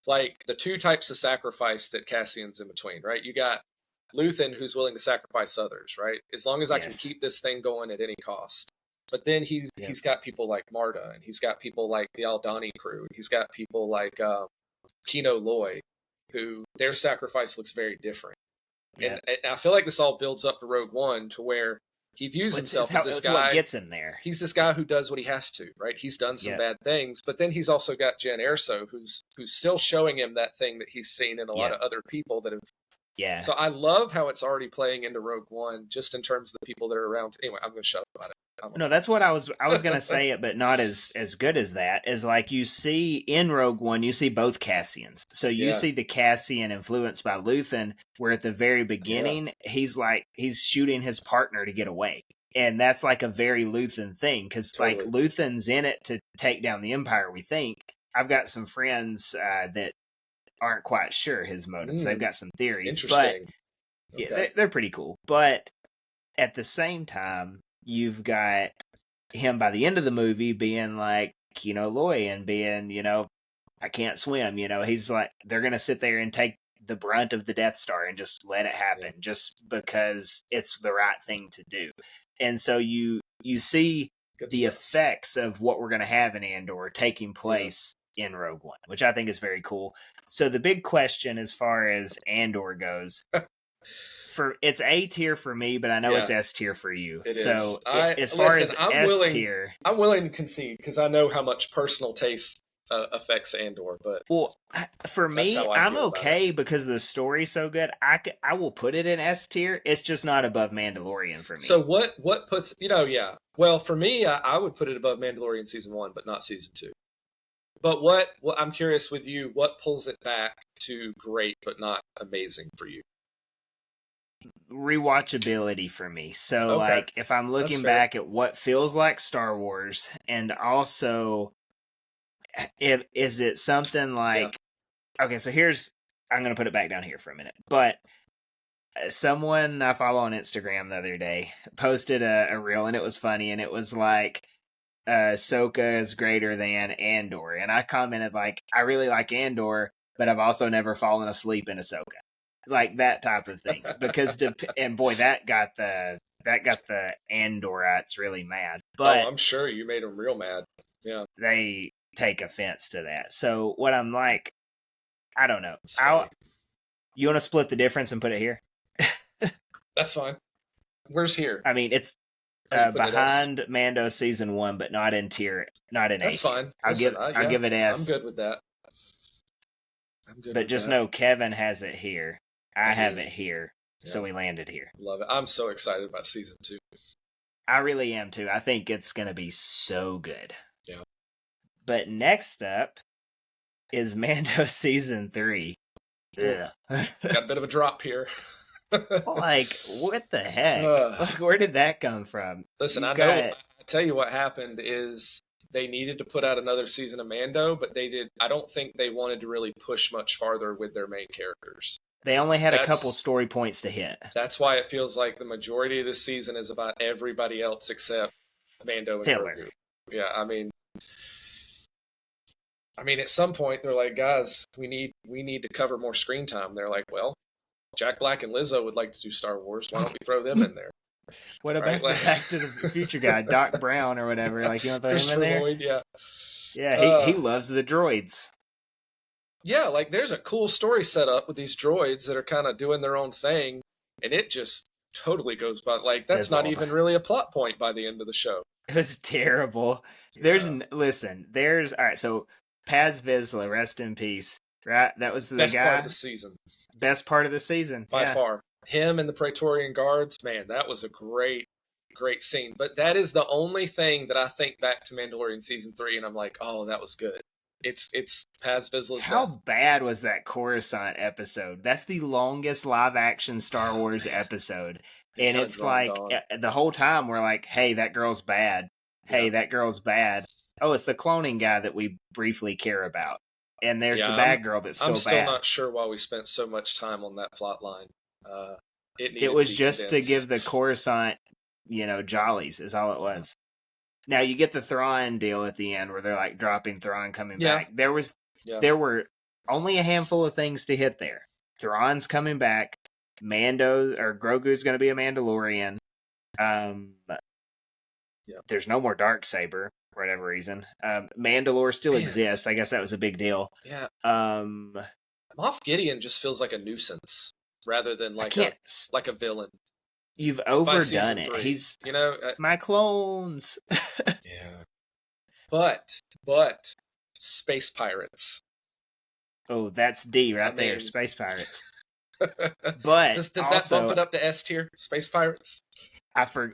like the two types of sacrifice that Cassian's in between, right? You got Luthen, who's willing to sacrifice others, right? As long as I can keep this thing going at any cost. But then he's got people like Marta, and he's got people like the Aldani crew, and he's got people like Kino Loy, who their sacrifice looks very different. And I feel like this all builds up to Rogue One, to where he views himself as this guy. What gets him there. He's this guy who does what he has to, right? He's done some bad things, but then he's also got Jen Erso, who's still showing him that thing that he's seen in a lot of other people that have. Yeah. So I love how it's already playing into Rogue One, just in terms of the people that are around. Anyway, I'm going to shut up about it. No, that's what I was going to say it, but not as good as that. Is like you see in Rogue One, you see both Cassians. So you see the Cassian influenced by Luthen, where at the very beginning he's shooting his partner to get away, and that's like a very Luthen thing because like Luthen's in it to take down the Empire. We think. I've got some friends that aren't quite sure his motives. They've got some theories, but they're pretty cool. But at the same time, you've got him by the end of the movie being like Kino Loy and being, I can't swim. He's like, they're going to sit there and take the brunt of the Death Star and just let it happen just because it's the right thing to do. And so you see the effects of what we're going to have in Andor taking place in Rogue One, which I think is very cool. So the big question as far as Andor goes, it's A tier for me, but I know it's S tier for you. So as far as S tier, I'm willing to concede because I know how much personal taste affects Andor. But for me, I'm okay because the story's so good. I will put it in S tier. It's just not above Mandalorian for me. So what puts Well, for me, I would put it above Mandalorian season 1, but not season 2. But what I'm curious with you, what pulls it back to great but not amazing for you? Rewatchability for me. So like if I'm looking back at what feels like Star Wars, and also is it something like okay, so I'm gonna put it back down here for a minute. But someone I follow on Instagram the other day posted a reel, and it was funny, and it was like, Ahsoka is greater than Andor, and I commented like, I really like Andor, but I've also never fallen asleep in Ahsoka, like that type of thing. Because and boy, that got the Andorites really mad. But I'm sure you made them real mad. Yeah, they take offense to that. So what I'm like, I don't know. You want to split the difference and put it here? That's fine. Where's here? I mean, it's behind Mando season 1, but not in tier, not in That's A. Fine. I'll give it S. I'm good with that. But just know Kevin has it here. I have it here. Yeah. So we landed here. Love it. I'm so excited about season 2. I really am too. I think it's going to be so good. Yeah. But next up is Mando season 3. Yeah. Got a bit of a drop here. Like, what the heck? Like, where did that come from? Listen, I tell you what happened is they needed to put out another season of Mando, but I don't think they wanted to really push much farther with their main characters. They only had a couple story points to hit. That's why it feels like the majority of this season is about everybody else except Mando and Grogu. Yeah, I mean, at some point they're like, guys, we need to cover more screen time. They're like, well, Jack Black and Lizzo would like to do Star Wars. Why don't we throw them in there? What about the Back to the Future guy, Doc Brown or whatever? Like, you want to throw him in there? Lloyd, yeah. Yeah, he loves the droids. Yeah, like there's a cool story set up with these droids that are kind of doing their own thing, and it just totally goes by. Like, that's not even really a plot point by the end of the show. It was terrible. All right, so Paz Vizsla, rest in peace. Right? That was the best guy. part of the season. Best part of the season. By far. Him and the Praetorian Guards, man, that was a great scene. But that is the only thing that I think back to Mandalorian Season 3, and I'm like, oh, that was good. It's Paz Vizsla's How death. bad was that Coruscant episode? That's the longest live-action Star Wars episode. And it's like, the whole time we're like, hey, that girl's bad. Hey, that girl's bad. Oh, it's the cloning guy that we briefly care about. And there's the bad girl that's still bad. I'm still not sure why we spent so much time on that plot line. It was just to give the Coruscant, jollies is all it was. Now you get the Thrawn deal at the end where they're like dropping Thrawn coming back. There were only a handful of things to hit there. Thrawn's coming back. Grogu's going to be a Mandalorian. There's no more Darksaber for whatever reason. Mandalore still exists. I guess that was a big deal. Yeah. Moff Gideon just feels like a nuisance rather than like a villain. You've overdone it. He's my clones. Yeah. But space pirates. Oh, that's D right there. Space pirates. But does that bump it up to S tier? Space pirates.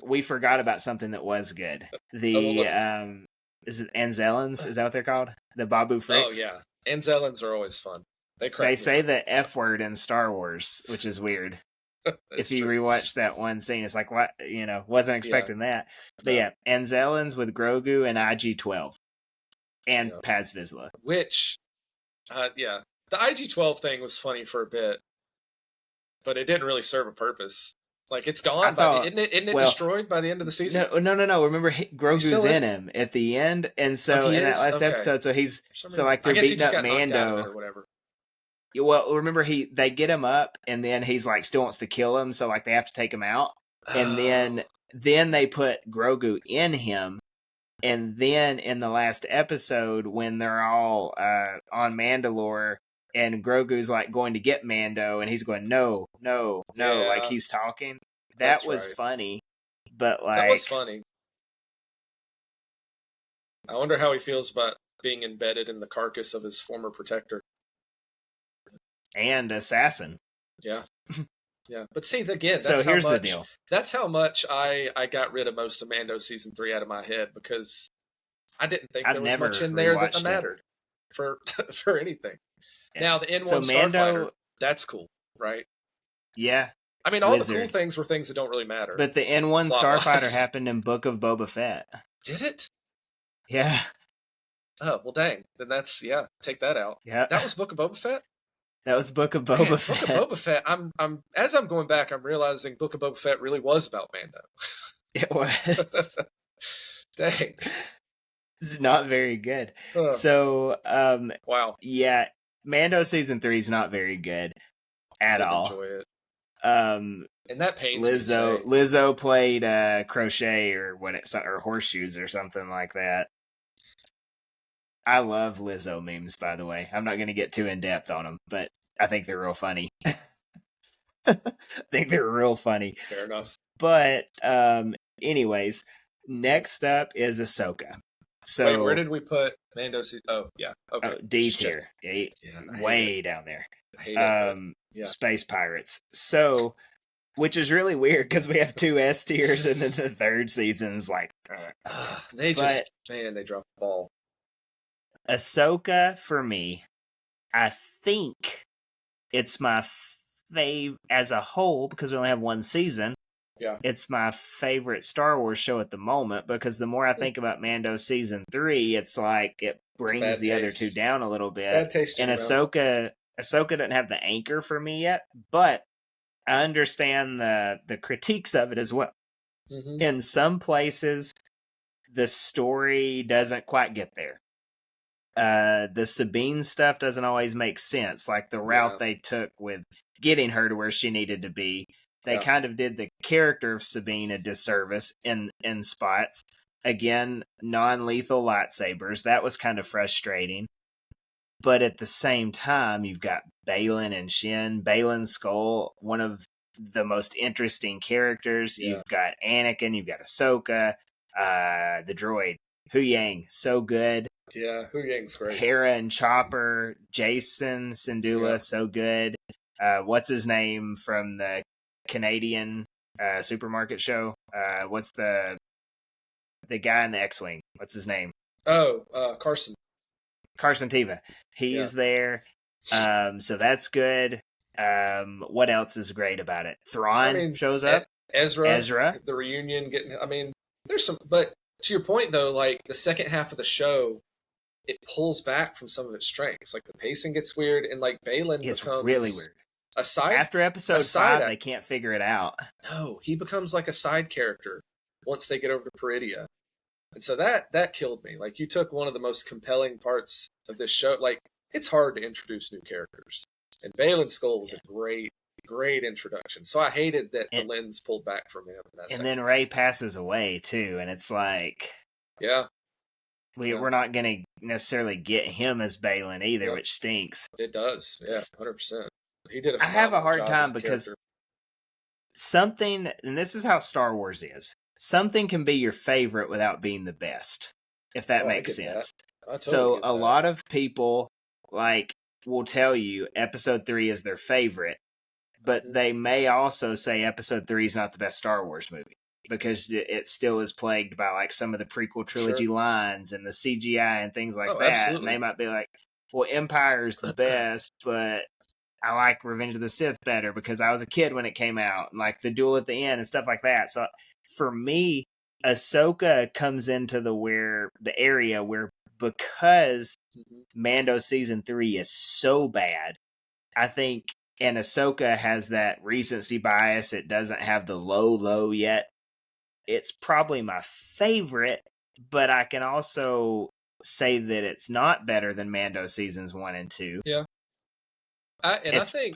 We forgot about something that was good. Is it Anzellans? Is that what they're called? The Babu Fricks? Oh yeah, Anzellans are always fun. They say the F word in Star Wars, which is weird. If you rewatch that one scene, it's like, what? Wasn't expecting that. But Anzellans with Grogu and IG-12 and Paz Vizsla. Which, the IG-12 thing was funny for a bit, but it didn't really serve a purpose. Like, it's gone. Isn't it destroyed by the end of the season? No. Remember, Grogu's in him at the end, and so in that last episode, so he's they're beating up Mando or whatever. Well, remember they get him up, and then he's like still wants to kill him, so like they have to take him out, and then they put Grogu in him, and then in the last episode when they're all on Mandalore. And Grogu's like going to get Mando, and he's going, no, like he's talking. That was funny, but like... That was funny. I wonder how he feels about being embedded in the carcass of his former protector. And assassin. Yeah. Yeah. But see, again, the deal. That's how much I got rid of most of Mando Season 3 out of my head, because I didn't think there was much in there that mattered for anything. Yeah. Now, the N1 Starfighter, that's cool, right? Yeah. I mean, all the cool things were things that don't really matter. But the N1 Starfighter happened in Book of Boba Fett. Did it? Yeah. Oh, well, dang. Then take that out. Yeah. That was Book of Boba Fett? That was Book of Boba Man, Fett. Book of Boba Fett. As I'm going back, I'm realizing Book of Boba Fett really was about Mando. It was. Dang. It's not very good. So, wow. Yeah, Mando season 3 is not very good at all. Enjoy it. And that pains me to say. Lizzo played crochet or or horseshoes or something like that. I love Lizzo memes, by the way. I'm not going to get too in depth on them, but I think they're real funny. I think they're real funny. Fair enough. But anyways, next up is Ahsoka. So wait, where did we put Mando? Oh, yeah. Okay. Oh, D tier. Way down there. I hate it. Yeah. Space Pirates. So, which is really weird because we have 2 S tiers, and then the third season's like. they dropped the ball. Ahsoka, for me, I think it's my fave as a whole, because we only have 1 season. Yeah. It's my favorite Star Wars show at the moment, because the more I think about Mando season 3, it's like it brings the other 2 down a little bit. Bad taste. And Ahsoka doesn't have the anchor for me yet, but I understand the critiques of it as well. Mm-hmm. In some places, the story doesn't quite get there. The Sabine stuff doesn't always make sense, like the route they took with getting her to where she needed to be. They kind of did the character of Sabine a disservice in spots. Again, non-lethal lightsabers. That was kind of frustrating. But at the same time, you've got Baylan and Shin. Baylan Skoll, one of the most interesting characters. Yeah. You've got Anakin. You've got Ahsoka. The droid. Huyang, so good. Yeah, Huyang's great. Hera and Chopper. Jason Syndulla, so good. What's his name from the Canadian supermarket show? What's the guy in the X-Wing? What's his name? Oh, Carson Teva. He's there. So that's good. What else is great about it? Thrawn shows up. Ezra. The reunion there's some, but to your point though, like the second half of the show, it pulls back from some of its strengths. Like the pacing gets weird, and like Baylan becomes really weird. After episode 5, they can't figure it out. No, he becomes like a side character once they get over to Peridia. And so that killed me. Like, you took one of the most compelling parts of this show. Like, it's hard to introduce new characters. And Baylan Skoll was a great introduction. So I hated that the lens pulled back from him. And then Rey passes away, too. And it's like... Yeah. We're not going to necessarily get him as Baylan either, which stinks. It does. Yeah, 100%. He did I have a hard time because something, and this is how Star Wars is, something can be your favorite without being the best, if that makes sense. So a lot of people will tell you episode 3 is their favorite, but they may also say episode 3 is not the best Star Wars movie because it still is plagued by like some of the prequel trilogy lines and the CGI and things like that. Absolutely. And they might be like, well, Empire's the best, but I like Revenge of the Sith better because I was a kid when it came out, and like the duel at the end and stuff like that. So for me, Ahsoka comes into the area where, because Mando season 3 is so bad, I think, and Ahsoka has that recency bias. It doesn't have the low yet. It's probably my favorite, but I can also say that it's not better than Mando seasons 1 and 2. Yeah. I think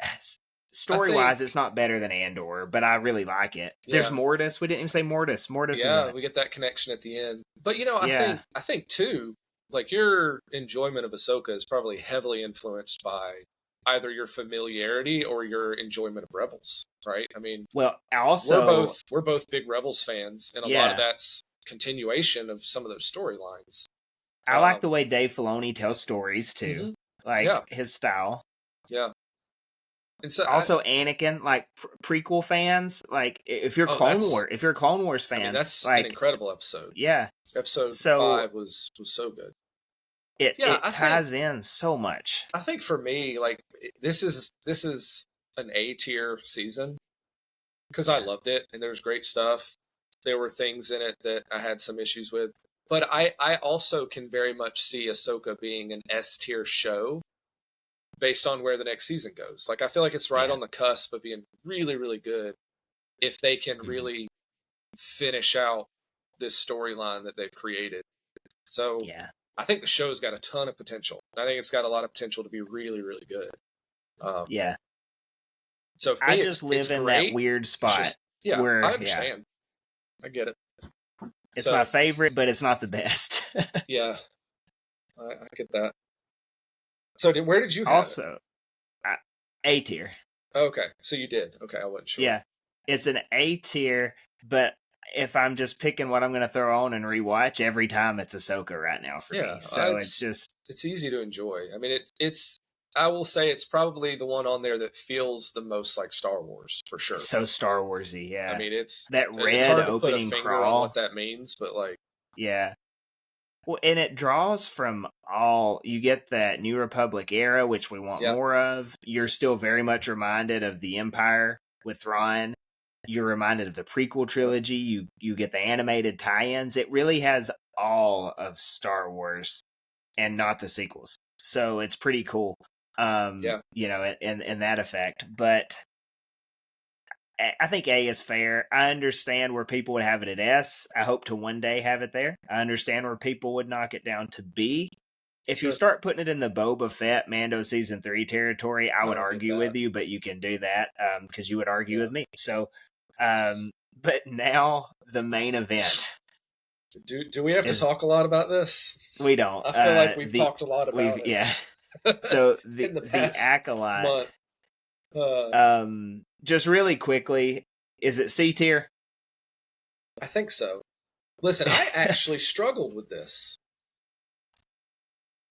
story-wise, it's not better than Andor, but I really like it. Yeah. There's Mortis. We didn't even say Mortis. Mortis. Yeah, we get that connection at the end. But I think too, like your enjoyment of Ahsoka is probably heavily influenced by either your familiarity or your enjoyment of Rebels, right? I mean, well, also we're both big Rebels fans, and a lot of that's continuation of some of those storylines. I like the way Dave Filoni tells stories too, his style. Yeah. And so also Anakin, like prequel fans, like if you're a Clone Wars fan, that's like, an incredible episode. Yeah. Episode 5 was so good. It ties in so much. I think for me, like this is an A tier season because I loved it and there was great stuff. There were things in it that I had some issues with, but I also can very much see Ahsoka being an S tier show based on where the next season goes. Like, I feel like it's right on the cusp of being really, really good if they can really finish out this storyline that they've created. So I think the show's got a ton of potential. I think it's got a lot of potential to be really, really good. So for me, I just live in that weird spot. Where, I understand. I get it. It's my favorite, but it's not the best. Yeah, I get that. So where did you have also it? A tier. Okay, so you did. Okay, I wasn't sure. Yeah, it's an A tier, but if I'm just picking what I'm going to throw on and rewatch every time, it's Ahsoka right now for me. So it's easy to enjoy. I mean, it's I will say it's probably the one on there that feels the most like Star Wars for sure. So Star Warsy, yeah. I mean, it's that red it's hard to opening put a finger crawl. on what that means, but like, yeah. Well, and it draws from all. You get that New Republic era, which we want more of. You're still very much reminded of the Empire with Thrawn. You're reminded of the prequel trilogy. You get the animated tie-ins. It really has all of Star Wars, and not the sequels. So it's pretty cool. You know, in that effect. But I think A is fair. I understand where people would have it at S. I hope to one day have it there. I understand where people would knock it down to B. If you start putting it in the Boba Fett Mando Season 3 territory, I would argue with you, but you can do that because you would argue with me. So, but now the main event. Do we have to talk a lot about this? We don't. I feel like we've talked a lot about it. Yeah. So the Acolyte. Just really quickly, is it C tier? I think so. Listen, I actually struggled with this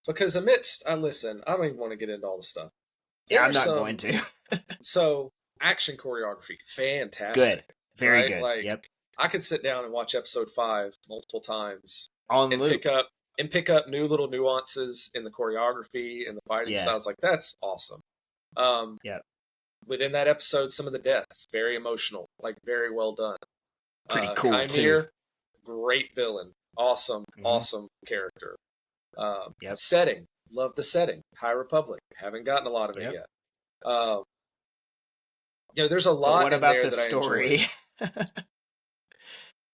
because I don't even want to get into all the stuff. I'm not going to. So action choreography, fantastic. Good, very good. Like, I could sit down and watch episode 5 multiple times on and loop. pick up new little nuances in the choreography and the fighting styles. Like, that's awesome. Within that episode, some of the deaths, very emotional, like very well done. Pretty cool, Chimere, too. Great villain. Awesome character. Setting. Love the setting. High Republic. Haven't gotten a lot of it yet. There's a lot what about in there the that story? I enjoy.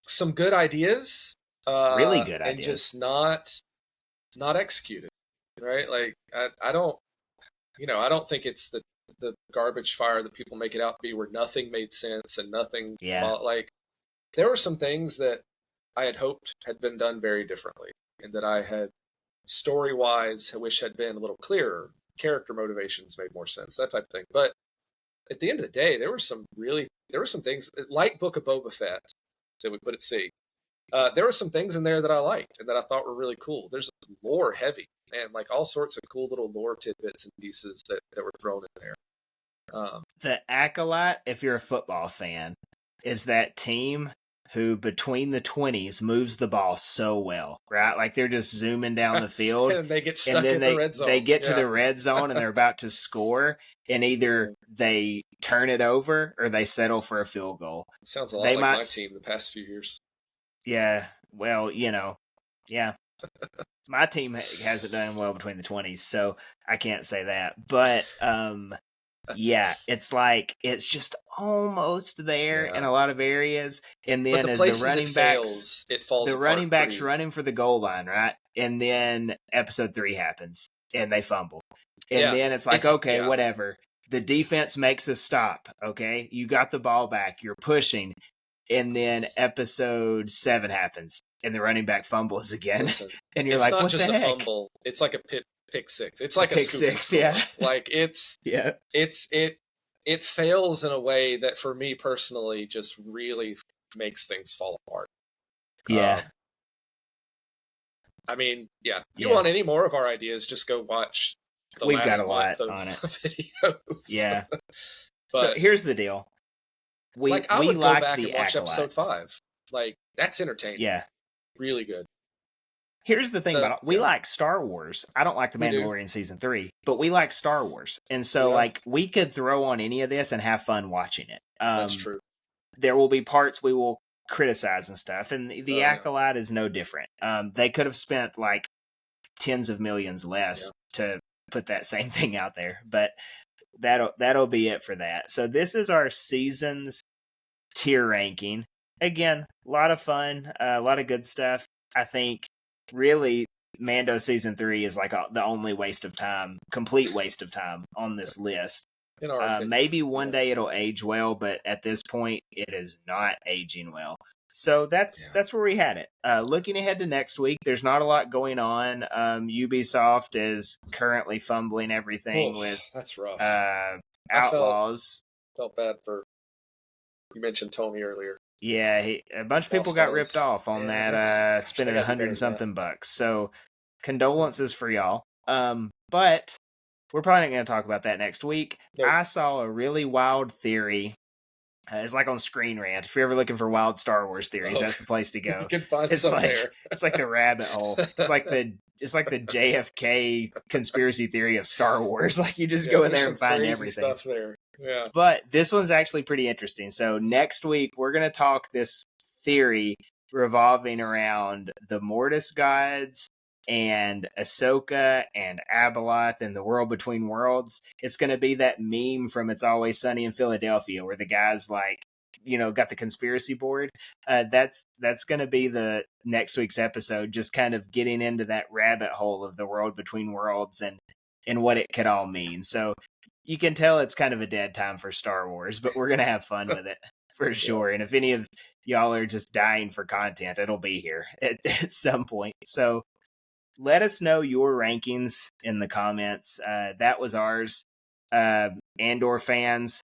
Some good ideas. Really good ideas. And just not executed. Right? Like, I don't think it's the garbage fire that people make it out to be, where nothing made sense and nothing. Like, there were some things that I had hoped had been done very differently, and that I had story-wise I wish had been a little clearer. Character motivations made more sense, that type of thing. But at the end of the day, there were some things like Book of Boba Fett that we put at C. There were some things in there that I liked and that I thought were really cool. There's lore heavy, and like all sorts of cool little lore tidbits and pieces that were thrown in there. The Acolyte, if you're a football fan, is that team who between the 20s moves the ball so well, right? Like, they're just zooming down the field and they get stuck in the red zone. They get to the red zone and they're about to score, and either they turn it over or they settle for a field goal. Sounds a lot like my team the past few years. Yeah, well, yeah. My team hasn't done well between the 20s, so I can't say that. But yeah, it's like it's just almost there in a lot of areas, and then as the running backs, it falls. The running backs running for the goal line, right? And then episode 3 happens, and they fumble, and then it's like, okay, whatever. The defense makes a stop. Okay, you got the ball back, you're pushing, and then episode 7 happens, and the running back fumbles again, and you're like, what the heck? It's not just a fumble; it's like a pick six. It's like a pick six, yeah. Like, it fails in a way that, for me personally, just really makes things fall apart. Yeah. I mean, you want any more of our ideas, just go watch the We've last got a lot of on it. Videos. Yeah. But, so here's the deal. I would go back and watch episode 5. Like, that's entertaining. Yeah. Really good. Here's the thing about it. We like Star Wars. I don't like The Mandalorian Season 3, but we like Star Wars. And so, like, we could throw on any of this and have fun watching it. That's true. There will be parts we will criticize and stuff, and the Acolyte is no different. They could have spent, like, tens of millions less to put that same thing out there. But that'll be it for that. So this is our season's tier ranking. Again, a lot of fun, a lot of good stuff. I think really Mando season 3 is like the only complete waste of time on this list. Maybe one day it'll age well, but at this point it is not aging well. So that's where we had it. Looking ahead to next week, there's not a lot going on. Ubisoft is currently fumbling everything with that's rough. Outlaws. Felt bad for, you mentioned Tony earlier. Yeah, a bunch of people got ripped off on that, spending $100-something bucks. So condolences for y'all. But we're probably not going to talk about that next week. Nope. I saw a really wild theory. It's like on Screen Rant. If you're ever looking for wild Star Wars theories, that's the place to go. You can find some there. It's like the rabbit hole. It's like the JFK conspiracy theory of Star Wars. Like you just go in there and find everything. Stuff there. Yeah. But this one's actually pretty interesting. So next week we're going to talk this theory revolving around the Mortis gods and Ahsoka and Abeloth and the world between worlds. It's going to be that meme from It's Always Sunny in Philadelphia where the guy's like, got the conspiracy board. That's going to be the next week's episode, just kind of getting into that rabbit hole of the world between worlds and what it could all mean. So you can tell it's kind of a dead time for Star Wars, but we're going to have fun with it for sure. And if any of y'all are just dying for content, it'll be here at some point. So let us know your rankings in the comments. That was ours. Andor fans,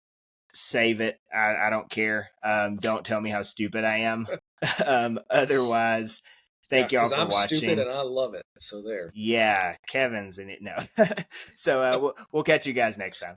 save it. I don't care. Don't tell me how stupid I am. Otherwise, thank y'all for watching. I'm stupid and I love it. So there. Yeah, Kevin's in it. No. So we'll catch you guys next time.